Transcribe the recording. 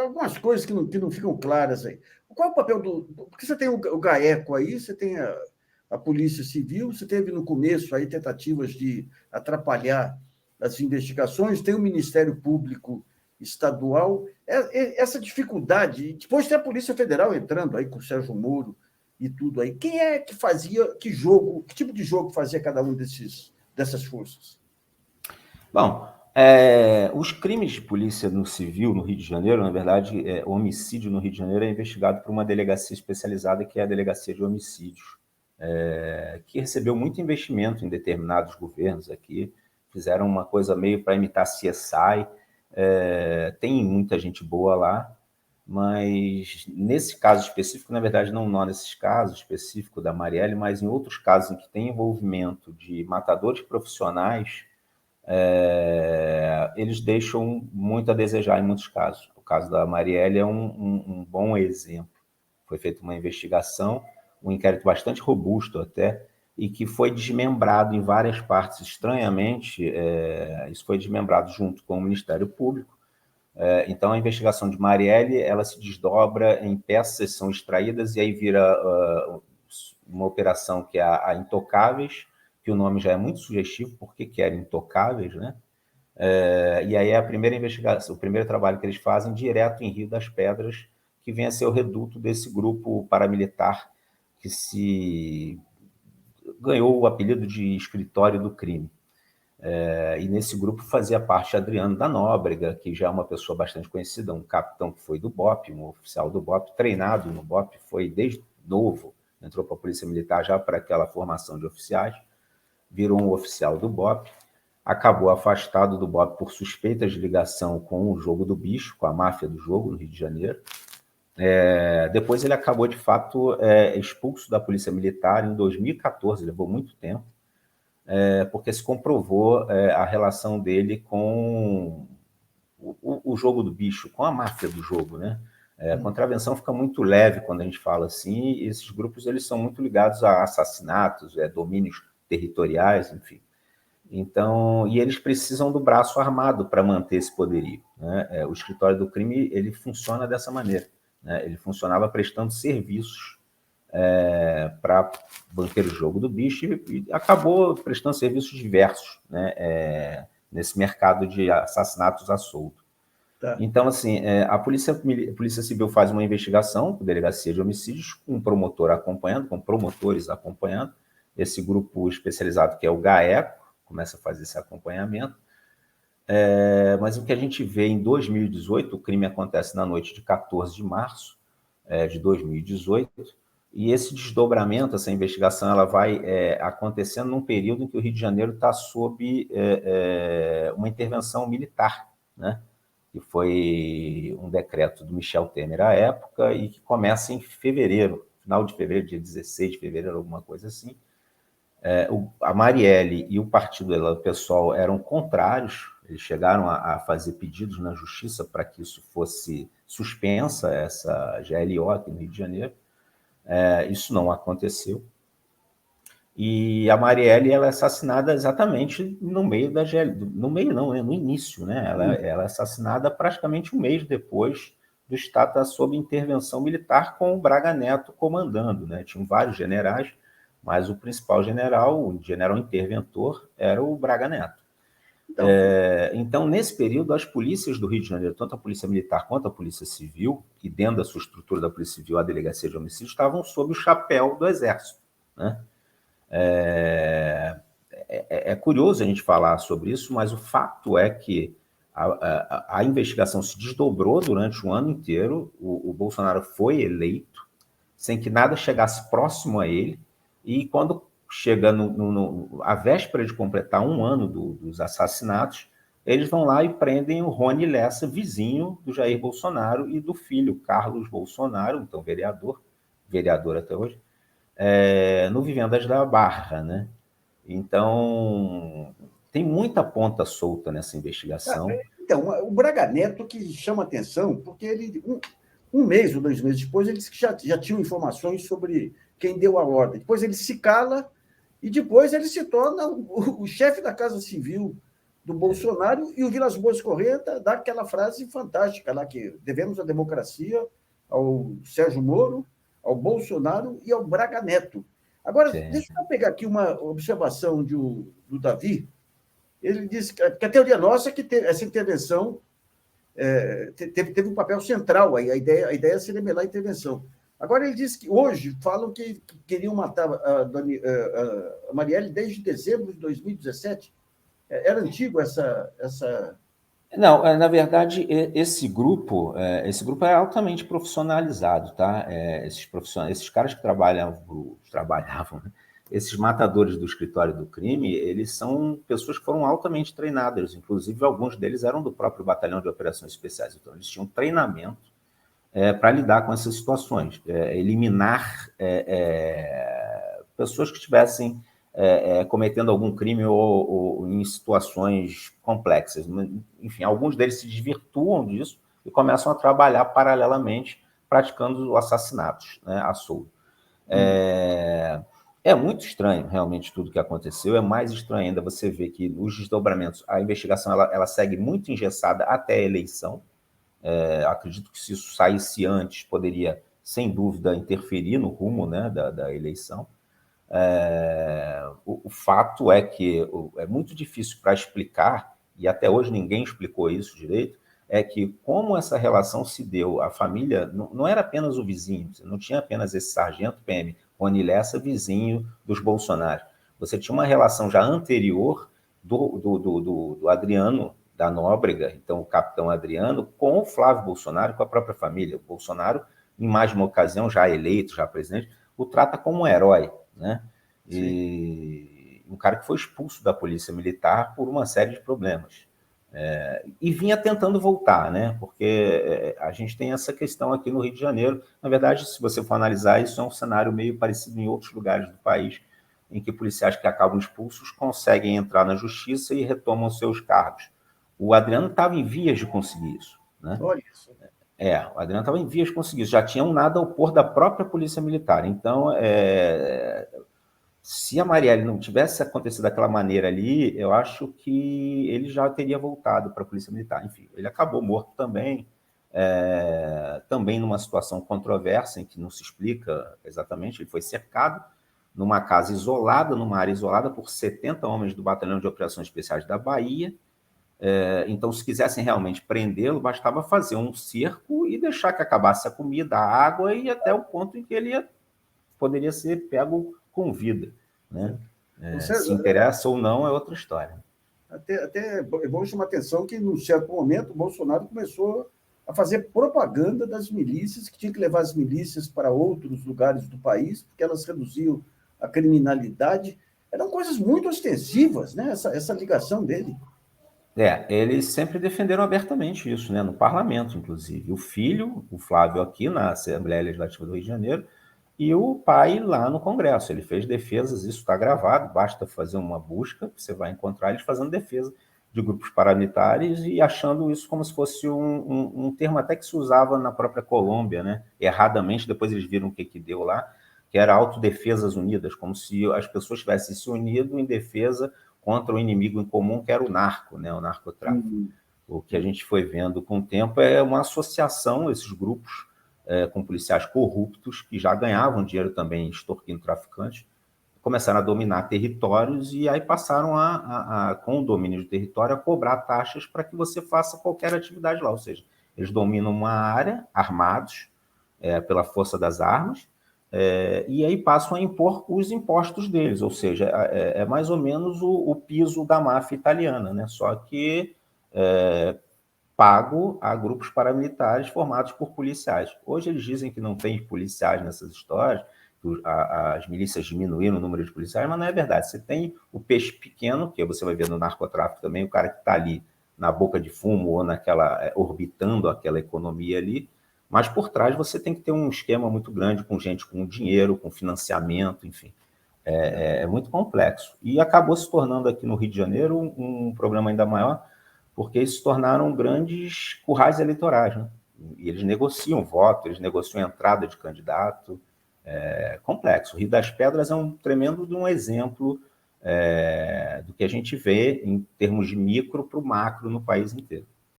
algumas coisas que não ficam claras aí. Qual é o papel porque você tem o GAECO aí, você tem a Polícia Civil, você teve no começo aí tentativas de atrapalhar as investigações, tem o Ministério Público Estadual, essa dificuldade, depois tem a Polícia Federal entrando aí com o Sérgio Moro e tudo aí. Quem é que fazia, que tipo de jogo fazia cada um dessas forças? Bom, os crimes de polícia no civil, no Rio de Janeiro, na verdade, o homicídio no Rio de Janeiro é investigado por uma delegacia especializada, que é a Delegacia de Homicídios, que recebeu muito investimento em determinados governos aqui, fizeram uma coisa meio para imitar CSI, tem muita gente boa lá, mas nesse caso específico, na verdade, não nesses casos específicos da Marielle, mas em outros casos em que tem envolvimento de matadores profissionais, eles deixam muito a desejar em muitos casos. O caso da Marielle é um bom exemplo. Foi feita uma investigação, um inquérito bastante robusto até, e que foi desmembrado em várias partes. Estranhamente, isso foi desmembrado junto com o Ministério Público. Então, a investigação de Marielle, ela se desdobra em peças, são extraídas, e aí vira uma operação que é a Intocáveis, que o nome já é muito sugestivo, porque que era Intocáveis, né? E aí é a primeira investigação, o primeiro trabalho que eles fazem direto em Rio das Pedras, que vem a ser o reduto desse grupo paramilitar que se ganhou o apelido de escritório do crime. E nesse grupo fazia parte Adriano da Nóbrega, que já é uma pessoa bastante conhecida, um capitão que foi do BOP, um oficial do BOP, treinado no BOP, foi desde novo, entrou para a Polícia Militar já para aquela formação de oficiais, virou um oficial do BOP, acabou afastado do BOP por suspeitas de ligação com o jogo do bicho, com a máfia do jogo no Rio de Janeiro. Depois ele acabou, de fato, expulso da Polícia Militar em 2014, levou muito tempo, porque se comprovou a relação dele com o jogo do bicho, com a máfia do jogo, né? A contravenção fica muito leve quando a gente fala assim, e esses grupos eles são muito ligados a assassinatos, domínios territoriais, enfim. Então, e eles precisam do braço armado para manter esse poderio, né? O escritório do crime ele funciona dessa maneira, né? Ele funcionava prestando serviços para banqueiro jogo do bicho e acabou prestando serviços diversos, né? Nesse mercado de assassinatos a solto. Tá. Então, assim, a Polícia Civil faz uma investigação com a Delegacia de Homicídios, com um promotor acompanhando, com promotores acompanhando, esse grupo especializado que é o GAECO, começa a fazer esse acompanhamento. Mas o que a gente vê em 2018, o crime acontece na noite de 14 de março de 2018, e esse desdobramento, essa investigação, ela vai acontecendo num período em que o Rio de Janeiro está sob uma intervenção militar, né? Que foi um decreto do Michel Temer à época e que começa em fevereiro, final de fevereiro, dia 16 de fevereiro, alguma coisa assim. A Marielle e o partido dela, o PSOL, eram contrários, eles chegaram a fazer pedidos na justiça para que isso fosse suspensa, essa GLO aqui no Rio de Janeiro. Isso não aconteceu. E a Marielle ela é assassinada exatamente no meio da GLO, no meio não, no início, né? Ela é assassinada praticamente um mês depois do Estado estar sob intervenção militar, com o Braga Neto comandando, né? Tinham vários generais, mas o principal general, o general interventor, era o Braga Neto. Então, nesse período, as polícias do Rio de Janeiro, tanto a Polícia Militar quanto a Polícia Civil, e dentro da sua estrutura da Polícia Civil, a Delegacia de Homicídios, estavam sob o chapéu do Exército, né? É curioso a gente falar sobre isso, mas o fato é que a investigação se desdobrou durante um ano inteiro, o Bolsonaro foi eleito, sem que nada chegasse próximo a ele, e quando chega a véspera de completar um ano dos assassinatos, eles vão lá e prendem o Rony Lessa, vizinho do Jair Bolsonaro e do filho, Carlos Bolsonaro, então vereador até hoje, no Vivendas da Barra, né? Então, tem muita ponta solta nessa investigação. Então, o Braga Neto que chama atenção, porque ele, um mês ou 2 meses depois, ele disse que já tinham informações sobre quem deu a ordem. Depois ele se cala e depois ele se torna o chefe da Casa Civil do Bolsonaro, e o Vilas Boas Corrêa dá aquela frase fantástica lá, que devemos a democracia ao Sérgio Moro, ao Bolsonaro e ao Braga Neto. Agora, Sim. deixa eu pegar aqui uma observação do Davi. Ele disse que a teoria nossa é que essa intervenção teve um papel central, aí a ideia seria melhorar a intervenção. Agora, ele disse que hoje falam que queriam matar a Marielle desde dezembro de 2017. Era antigo essa... Não, na verdade, esse grupo é altamente profissionalizado, tá? Esses caras que trabalhavam, né? Esses matadores do escritório do crime, eles são pessoas que foram altamente treinadas, inclusive alguns deles eram do próprio Batalhão de Operações Especiais, então eles tinham treinamento para lidar com essas situações, eliminar pessoas que estivessem cometendo algum crime ou em situações complexas. Enfim, alguns deles se desvirtuam disso e começam a trabalhar paralelamente praticando assassinatos, né, a soldo. É muito estranho, realmente, tudo que aconteceu. É mais estranho ainda você ver que os desdobramentos, a investigação ela segue muito engessada até a eleição. Acredito que se isso saísse antes, poderia, sem dúvida, interferir no rumo, né, da eleição. O fato é que é muito difícil para explicar, e até hoje ninguém explicou isso direito, é que como essa relação se deu, a família não era apenas o vizinho, você não tinha apenas esse sargento PM, Rony Lessa, vizinho dos Bolsonaro. Você tinha uma relação já anterior do Adriano da Nóbrega, então o capitão Adriano, com o Flávio Bolsonaro, com a própria família. O Bolsonaro, em mais de uma ocasião, já eleito, já presidente, o trata como um herói, né? E um cara que foi expulso da polícia militar por uma série de problemas. E vinha tentando voltar, né? Porque a gente tem essa questão aqui no Rio de Janeiro. Na verdade, se você for analisar, isso é um cenário meio parecido em outros lugares do país, em que policiais que acabam expulsos conseguem entrar na justiça e retomam seus cargos. O Adriano estava em vias de conseguir isso, né? Olha isso. O Adriano estava em vias de conseguir isso. Já tinha um nada a opor da própria polícia militar. Então, se a Marielle não tivesse acontecido daquela maneira ali, eu acho que ele já teria voltado para a Polícia Militar. Enfim, ele acabou morto também, também numa situação controversa, em que não se explica exatamente. Ele foi cercado numa casa isolada, numa área isolada, por 70 homens do Batalhão de Operações Especiais da Bahia. Então, se quisessem realmente prendê-lo, bastava fazer um cerco e deixar que acabasse a comida, a água, e até o ponto em que ele poderia ser pego com vida, né? Se interessa ou não é outra história. Até é bom chamar a atenção que, num certo momento, o Bolsonaro começou a fazer propaganda das milícias, que tinha que levar as milícias para outros lugares do país, porque elas reduziam a criminalidade. Eram coisas muito ostensivas, né? Essa ligação dele. Eles sempre defenderam abertamente isso, né? No parlamento, inclusive. O filho, o Flávio, aqui na Assembleia Legislativa do Rio de Janeiro, e o pai lá no Congresso. Ele fez defesas, isso está gravado, basta fazer uma busca, você vai encontrar eles fazendo defesa de grupos paramilitares e achando isso como se fosse um termo até que se usava na própria Colômbia, né? Erradamente, depois eles viram o que deu lá, que era Autodefesas Unidas, como se as pessoas tivessem se unido em defesa contra o inimigo em comum, que era o narco, né? O narcotráfico. O que a gente foi vendo com o tempo é uma associação, esses grupos, com policiais corruptos, que já ganhavam dinheiro também extorquindo traficantes, começaram a dominar territórios e aí passaram com o domínio do território, a cobrar taxas para que você faça qualquer atividade lá. Ou seja, eles dominam uma área, armados, pela força das armas, e aí passam a impor os impostos deles, ou seja, é mais ou menos o piso da máfia italiana, né? Só que pago a grupos paramilitares formados por policiais. Hoje eles dizem que não tem policiais nessas histórias, que as milícias diminuíram o número de policiais, mas não é verdade. Você tem o peixe pequeno, que você vai ver no narcotráfico também, o cara que está ali na boca de fumo ou orbitando aquela economia ali, mas por trás você tem que ter um esquema muito grande com gente com dinheiro, com financiamento, enfim. É muito complexo. E acabou se tornando aqui no Rio de Janeiro um problema ainda maior, porque eles se tornaram grandes currais eleitorais, né? E eles negociam voto, eles negociam entrada de candidato. Complexo. O Rio das Pedras é um tremendo de um exemplo do que a gente vê em termos de micro para o macro no país inteiro.